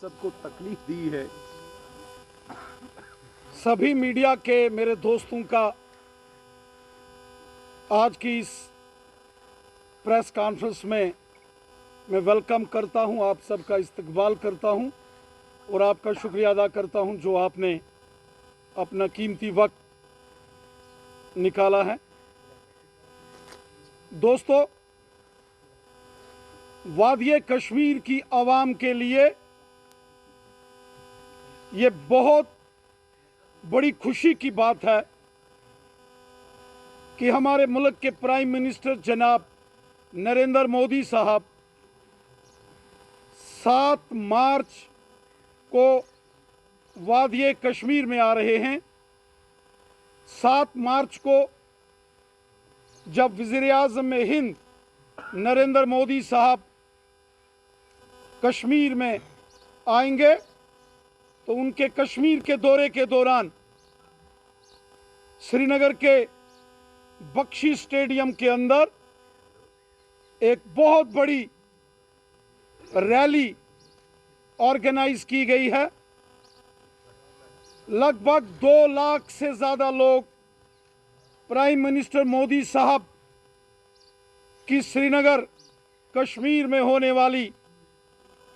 सबको तकलीफ दी है। सभी मीडिया के मेरे दोस्तों का आज की इस प्रेस कॉन्फ्रेंस में मैं वेलकम करता हूं, आप सबका इस्तकबाल करता हूं और आपका शुक्रिया अदा करता हूं जो आपने अपना कीमती वक्त निकाला है। दोस्तों, वादिये कश्मीर की आवाम के लिए ये बहुत बड़ी खुशी की बात है कि हमारे मुल्क के प्राइम मिनिस्टर जनाब नरेंद्र मोदी साहब 7 मार्च को वादिये कश्मीर में आ रहे हैं। 7 मार्च को जब वज़ीर-ए-आज़म हिंद नरेंद्र मोदी साहब कश्मीर में आएंगे तो उनके कश्मीर के दौरे के दौरान श्रीनगर के बख्शी स्टेडियम के अंदर एक बहुत बड़ी रैली ऑर्गेनाइज की गई है। लगभग 2 लाख से ज़्यादा लोग प्राइम मिनिस्टर मोदी साहब की श्रीनगर कश्मीर में होने वाली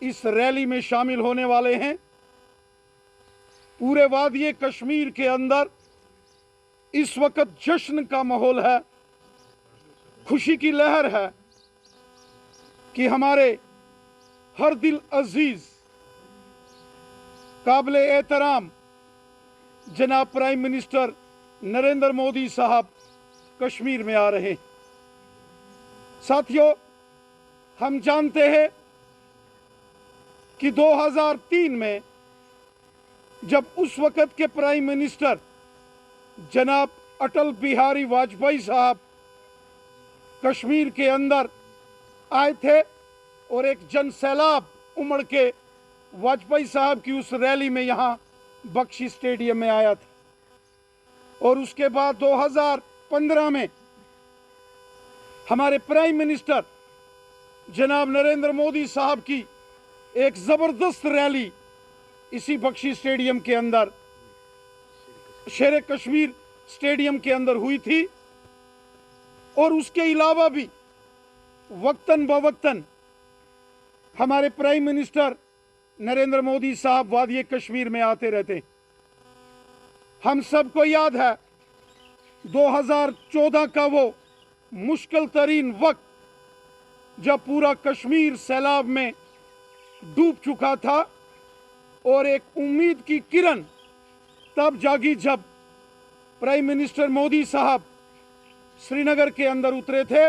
इस रैली में शामिल होने वाले हैं। पूरे वादिये कश्मीर के अंदर इस वक्त जश्न का माहौल है, खुशी की लहर है कि हमारे हर दिल अजीज काबिल एहतराम जनाब प्राइम मिनिस्टर नरेंद्र मोदी साहब कश्मीर में आ रहे हैं। साथियों, हम जानते हैं कि 2003 में जब उस वक़्त के प्राइम मिनिस्टर जनाब अटल बिहारी वाजपेयी साहब कश्मीर के अंदर आए थे और एक जन सैलाब उमड़ के वाजपेयी साहब की उस रैली में यहाँ बख्शी स्टेडियम में आया था। और उसके बाद 2015 में हमारे प्राइम मिनिस्टर जनाब नरेंद्र मोदी साहब की एक ज़बरदस्त रैली इसी बख्शी स्टेडियम के अंदर, शेर कश्मीर स्टेडियम के अंदर हुई थी। और उसके अलावा भी वक्तन बवक्तन हमारे प्राइम मिनिस्टर नरेंद्र मोदी साहब वादिये कश्मीर में आते रहते। हम सबको याद है 2014 का वो मुश्किल तरीन वक्त जब पूरा कश्मीर सैलाब में डूब चुका था और एक उम्मीद की किरण तब जागी जब प्राइम मिनिस्टर मोदी साहब श्रीनगर के अंदर उतरे थे।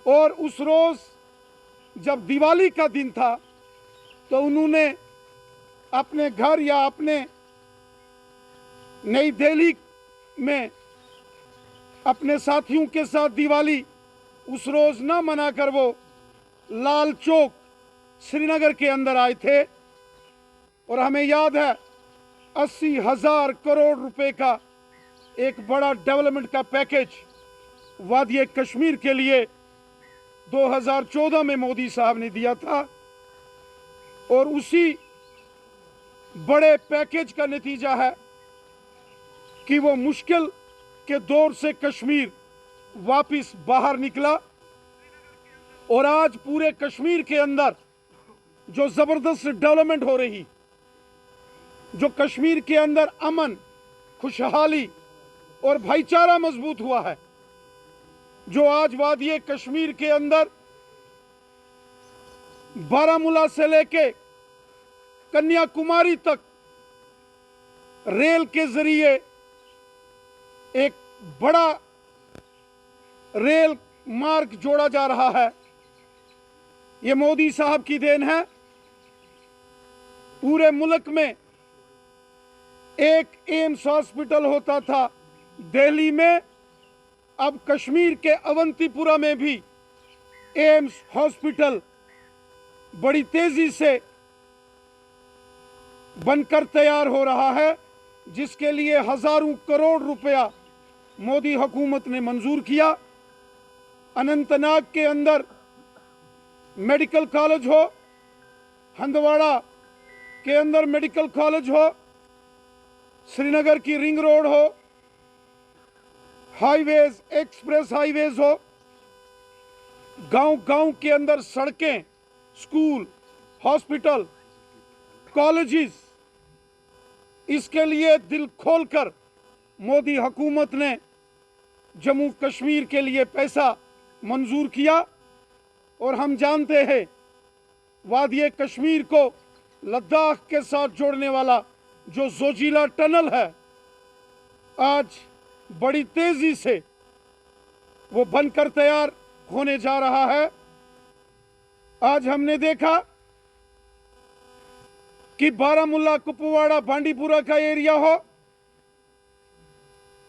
और उस रोज जब दिवाली का दिन था तो उन्होंने अपने घर या अपने नई दिल्ली में अपने साथियों के साथ दिवाली उस रोज ना मनाकर वो लाल चौक श्रीनगर के अंदर आए थे। और हमें याद है 80,000 करोड़ रुपए का एक बड़ा डेवलपमेंट का पैकेज वादिये कश्मीर के लिए 2014 में मोदी साहब ने दिया था। और उसी बड़े पैकेज का नतीजा है कि वो मुश्किल के दौर से कश्मीर वापस बाहर निकला। और आज पूरे कश्मीर के अंदर जो जबरदस्त डेवलपमेंट हो रही, जो कश्मीर के अंदर अमन, खुशहाली और भाईचारा मजबूत हुआ है, जो आज वादिये कश्मीर के अंदर बारामूला से लेके कन्याकुमारी तक रेल के जरिए एक बड़ा रेल मार्ग जोड़ा जा रहा है, ये मोदी साहब की देन है। पूरे मुल्क में एक एम्स हॉस्पिटल होता था दिल्ली में, अब कश्मीर के अवंतीपुरा में भी एम्स हॉस्पिटल बड़ी तेजी से बनकर तैयार हो रहा है, जिसके लिए हजारों करोड़ रुपया मोदी हुकूमत ने मंजूर किया। अनंतनाग के अंदर मेडिकल कॉलेज हो, हंदवाड़ा के अंदर मेडिकल कॉलेज हो, श्रीनगर की रिंग रोड हो, हाईवेज, एक्सप्रेस हाईवेज हो, गांव गांव के अंदर सड़कें, स्कूल, हॉस्पिटल, कॉलेजेस, इसके लिए दिल खोलकर मोदी हुकूमत ने जम्मू कश्मीर के लिए पैसा मंजूर किया। और हम जानते हैं वादिये कश्मीर को लद्दाख के साथ जोड़ने वाला जो जोजिला टनल है, आज बड़ी तेजी से वो बनकर तैयार होने जा रहा है। आज हमने देखा कि बारामूला, कुपवाड़ा, बांडीपुरा का एरिया हो,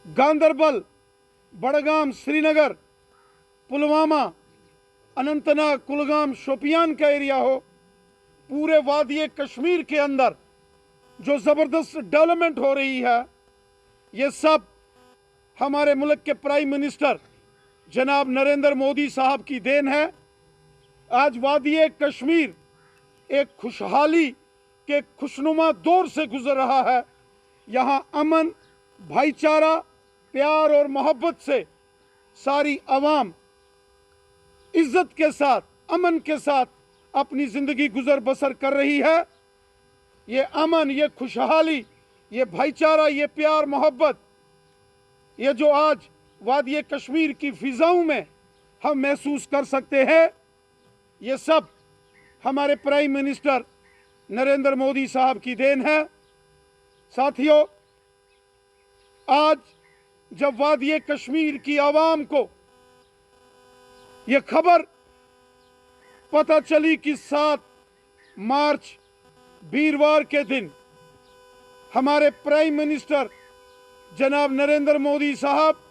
गांदरबल, बड़गाम, श्रीनगर, पुलवामा, अनंतनाग, कुलगाम, शोपियान का एरिया हो, पूरे वादिये कश्मीर के अंदर जो जबरदस्त डेवलपमेंट हो रही है, ये सब हमारे मुल्क के प्राइम मिनिस्टर जनाब नरेंद्र मोदी साहब की देन है। आज वादिये कश्मीर एक खुशहाली के खुशनुमा दौर से गुजर रहा है। यहाँ अमन, भाईचारा, प्यार और मोहब्बत से सारी आवाम इज्जत के साथ, अमन के साथ अपनी जिंदगी गुजर बसर कर रही है। ये अमन, ये खुशहाली, ये भाईचारा, ये प्यार मोहब्बत, ये जो आज वादिये कश्मीर की फिजाओं में हम महसूस कर सकते हैं, ये सब हमारे प्राइम मिनिस्टर नरेंद्र मोदी साहब की देन है। साथियों, आज जब वादिये कश्मीर की आवाम को ये खबर पता चली कि 7 मार्च वीरवार के दिन हमारे प्राइम मिनिस्टर जनाब नरेंद्र मोदी साहब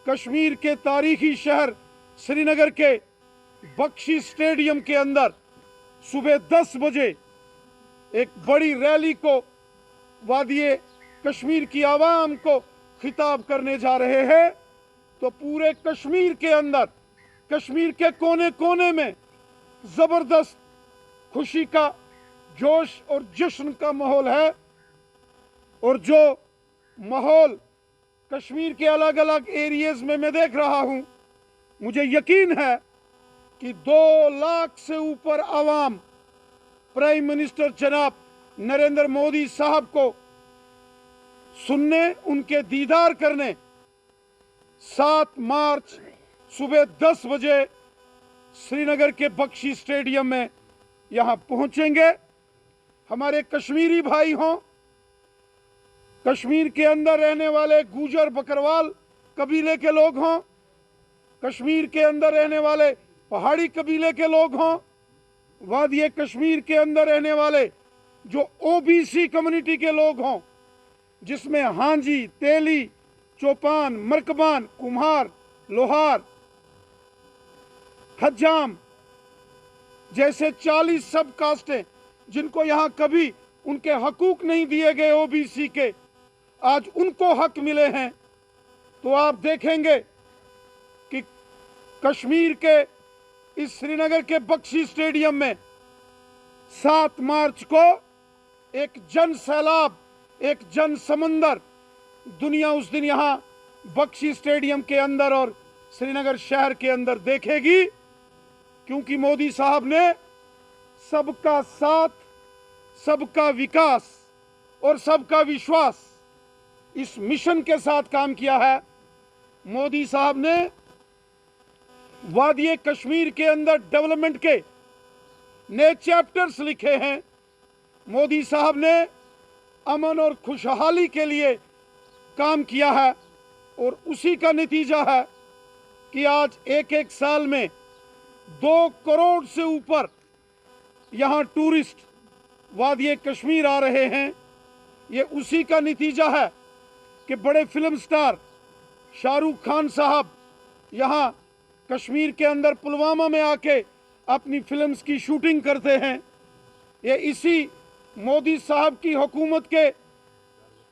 कश्मीर के तारीखी शहर श्रीनगर के बख्शी स्टेडियम के अंदर सुबह 10 बजे एक बड़ी रैली को वादिये कश्मीर की आवाम को खिताब करने जा रहे हैं, तो पूरे कश्मीर के अंदर, कश्मीर के कोने कोने में जबरदस्त खुशी का, जोश और जश्न का माहौल है। और जो माहौल कश्मीर के अलग अलग एरियाज में मैं देख रहा हूं, मुझे यकीन है कि 2 लाख से ऊपर आवाम प्राइम मिनिस्टर जनाब नरेंद्र मोदी साहब को सुनने, उनके दीदार करने 7 मार्च सुबह 10 बजे श्रीनगर के बख्शी स्टेडियम में यहां पहुंचेंगे। हमारे कश्मीरी भाई हों, कश्मीर के अंदर रहने वाले गुजर बकरवाल कबीले के लोग हों, कश्मीर के अंदर रहने वाले पहाड़ी कबीले के लोग हों, वादिये कश्मीर के अंदर रहने वाले जो ओबीसी कम्युनिटी के लोग हों, जिसमें हांजी, तेली, चौपान, मरकबान, कुम्हार, लोहार, हज्जाम जैसे 40 सब कास्टें जिनको यहाँ कभी उनके हकूक नहीं दिए गए ओबीसी के, आज उनको हक मिले हैं। तो आप देखेंगे कि कश्मीर के इस श्रीनगर के बख्शी स्टेडियम में 7 मार्च को एक जन सैलाब, एक जन समंदर दुनिया उस दिन यहाँ बख्शी स्टेडियम के अंदर और श्रीनगर शहर के अंदर देखेगी, क्योंकि मोदी साहब ने सबका साथ, सबका विकास और सबका विश्वास इस मिशन के साथ काम किया है। मोदी साहब ने वादिये कश्मीर के अंदर डेवलपमेंट के नए चैप्टर्स लिखे हैं। मोदी साहब ने अमन और खुशहाली के लिए काम किया है और उसी का नतीजा है कि आज एक साल में 2 करोड़ से ऊपर यहाँ टूरिस्ट वादिये कश्मीर आ रहे हैं। ये उसी का नतीजा है कि बड़े फिल्म स्टार शाहरुख खान साहब यहाँ कश्मीर के अंदर पुलवामा में आके अपनी फिल्म्स की शूटिंग करते हैं। ये इसी मोदी साहब की हुकूमत के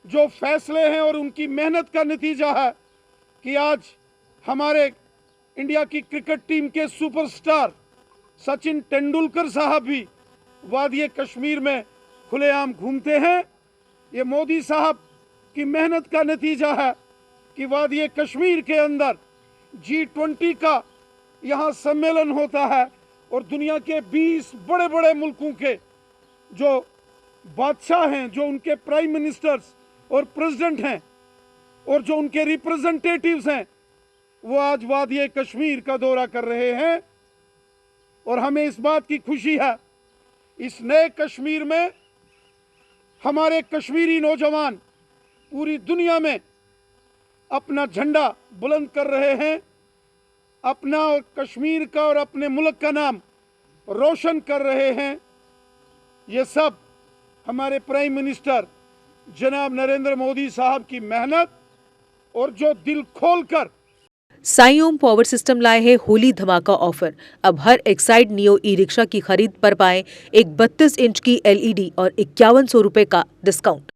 जो फैसले हैं और उनकी मेहनत का नतीजा है कि आज हमारे इंडिया की क्रिकेट टीम के सुपरस्टार सचिन तेंदुलकर साहब भी वादिये कश्मीर में खुलेआम घूमते हैं। ये मोदी साहब की मेहनत का नतीजा है कि वादी कश्मीर के अंदर G20 का यहाँ सम्मेलन होता है और दुनिया के 20 बड़े बड़े मुल्कों के जो बादशाह हैं, जो उनके प्राइम मिनिस्टर्स और प्रेसिडेंट हैं और जो उनके रिप्रेजेंटेटिव्स हैं, वो आज वादी कश्मीर का दौरा कर रहे हैं। और हमें इस बात की खुशी है, इस नए कश्मीर में हमारे कश्मीरी नौजवान पूरी दुनिया में अपना झंडा बुलंद कर रहे हैं, अपना और कश्मीर का और अपने मुल्क का नाम रोशन कर रहे हैं। ये सब हमारे प्राइम मिनिस्टर जनाब नरेंद्र मोदी साहब की मेहनत और जो दिल खोलकर साई ओम पावर सिस्टम लाए हैं होली धमाका ऑफर। अब हर एक्साइड नियो ई रिक्शा की खरीद पर पाएं एक 32 इंच की LED और 5100 रुपए का discount.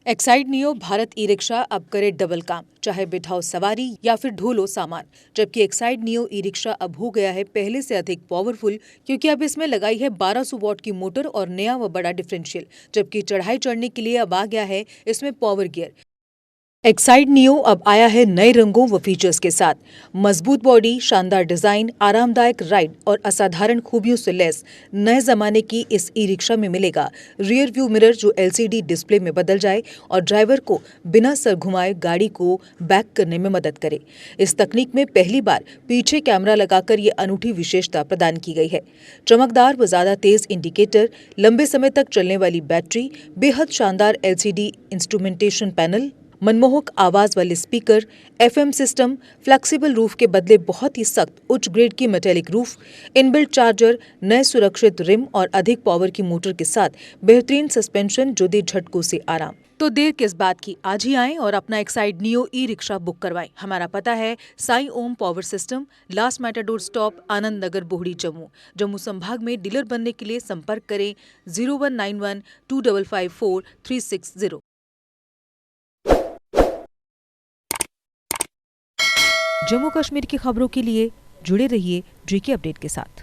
Exide neo Bharat e rickshaw अब करे डबल काम, चाहे बिठाओ सवारी या फिर ढोलो सामान। जबकि एक्साइड नियो ई रिक्शा अब हो गया है पहले से अधिक पावरफुल, क्योंकि अब इसमें लगाई है 1200 वॉट की मोटर और नया व बड़ा डिफरेंशियल। जबकि चढ़ाई चढ़ने के लिए अब आ गया है इसमें पावर गियर। एक्साइड नियो अब आया है नए रंगों व फीचर्स के साथ। मजबूत बॉडी, शानदार डिजाइन, आरामदायक राइड और असाधारण खूबियों से लैस नए जमाने की इस ई रिक्शा में मिलेगा रियर व्यू मिरर जो LCD डिस्प्ले में बदल जाए और ड्राइवर को बिना सर घुमाए गाड़ी को बैक करने में मदद करे। इस तकनीक में पहली बार पीछे कैमरा लगाकर ये अनूठी विशेषता प्रदान की गई है। चमकदार व ज्यादा तेज इंडिकेटर, लंबे समय तक चलने वाली बैटरी, बेहद शानदार LCD इंस्ट्रूमेंटेशन पैनल, मनमोहक आवाज वाले speaker, FM system, flexible roof के बदले बहुत ही सख्त उच्च ग्रेड की मेटेलिक रूफ, इनबिल्ट चार्जर, नए सुरक्षित रिम और अधिक पावर की मोटर के साथ बेहतरीन सस्पेंशन जो दे झटकों से आराम। तो देर किस बात की, आज ही आएं और अपना Exide Neo e rickshaw book करवाएं। हमारा पता है Sai Om power system, last matador stop, Anand Nagar, Bohri, Jammu संभाग में। डीलर बनने के लिए संपर्क करें 0191 2554 360। जम्मू कश्मीर की खबरों के लिए जुड़े रहिए JK अपडेट के साथ।